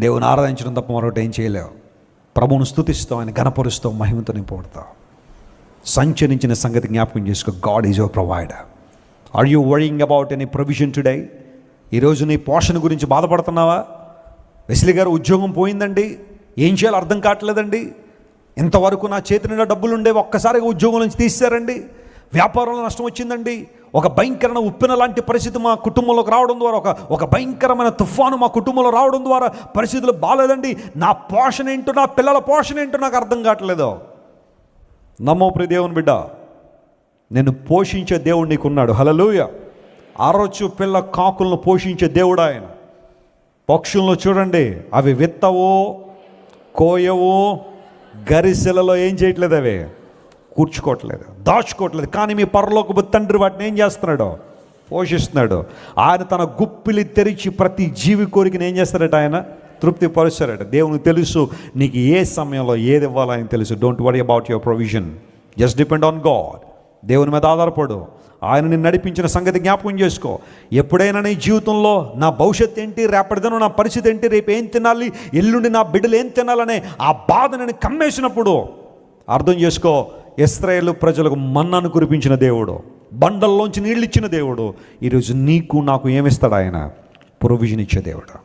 దేవుని ఆరాధించడం తప్ప మరొకటి ఏం చేయలేవు. ప్రభువును స్తుతిస్తాం, ఆయన ఘనపరుస్తాం, మహిమతో నింపబడతాం. సంచరించిన సంగతి జ్ఞాపకం చేసుకో. God is your provider. Are you worrying about any provision today? ఈరోజు నీ పోషణ గురించి బాధపడుతున్నావా? వెస్లీ గారు ఉద్యోగం పోయిందండి, ఏం చేయాలో అర్థం కావట్లేదండి, ఇంతవరకు నా చేతి నిండా డబ్బులు ఉండేవి, ఒక్కసారిగా ఉద్యోగం నుంచి తీశారండి, వ్యాపారంలో నష్టం వచ్చిందండి, ఒక భయంకరమైన ఉప్పెన లాంటి పరిస్థితి మా కుటుంబంలోకి రావడం ద్వారా, ఒక భయంకరమైన తుఫాను మా కుటుంబంలో రావడం ద్వారా పరిస్థితులు బాగాలేదండి, నా పోషణ ఏంటో, నా పిల్లల పోషణ ఏంటో నాకు అర్థం కావట్లేదు. నమ్మో ప్రియ దేవుని బిడ్డ, నేను పోషించే దేవుడు నీకున్నాడు. హల్లెలూయా. అరచు పిల్ల కాకులను పోషించే దేవుడు ఆయన. పక్షులను చూడండి, అవి విత్తవో కోయవో, గరిసెలలో ఏం చేయట్లేదు, అవి కూర్చుకోవట్లేదు, దాచుకోవట్లేదు. కానీ మీ పరలోకపు తండ్రి వాటిని ఏం చేస్తున్నాడో పోషిస్తున్నాడు. ఆయన తన గుప్పిలి తెరిచి ప్రతి జీవి కోరికని ఏం చేస్తాడట, ఆయన తృప్తి పరుస్తాడట. దేవునికి తెలుసు నీకు ఏ సమయంలో ఏది ఇవ్వాలని తెలుసు. Don't worry about your provision, just depend on God. దేవుని మీద ఆధారపడు. ఆయన నిన్ను నడిపించిన సంగతి జ్ఞాపకం చేసుకో. ఎప్పుడైనా నీ జీవితంలో నా భవిష్యత్తు ఏంటి, రేపటిదనో నా పరిస్థితి ఏంటి, రేపు ఏం తినాలి, ఎల్లుండి నా బిడ్డలు ఏం తినాలనే ఆ బాధ నేను కమ్మేసినప్పుడు అర్థం చేసుకో, ఇశ్రాయేలు ప్రజలకు మన్నాను కురిపించిన దేవుడు, బండల్లోంచి నీళ్ళు ఇచ్చిన దేవుడు, ఈరోజు నీకు నాకు ఏమిస్తాడు? ఆయన ప్రొవిజన్ ఇచ్చే దేవుడు.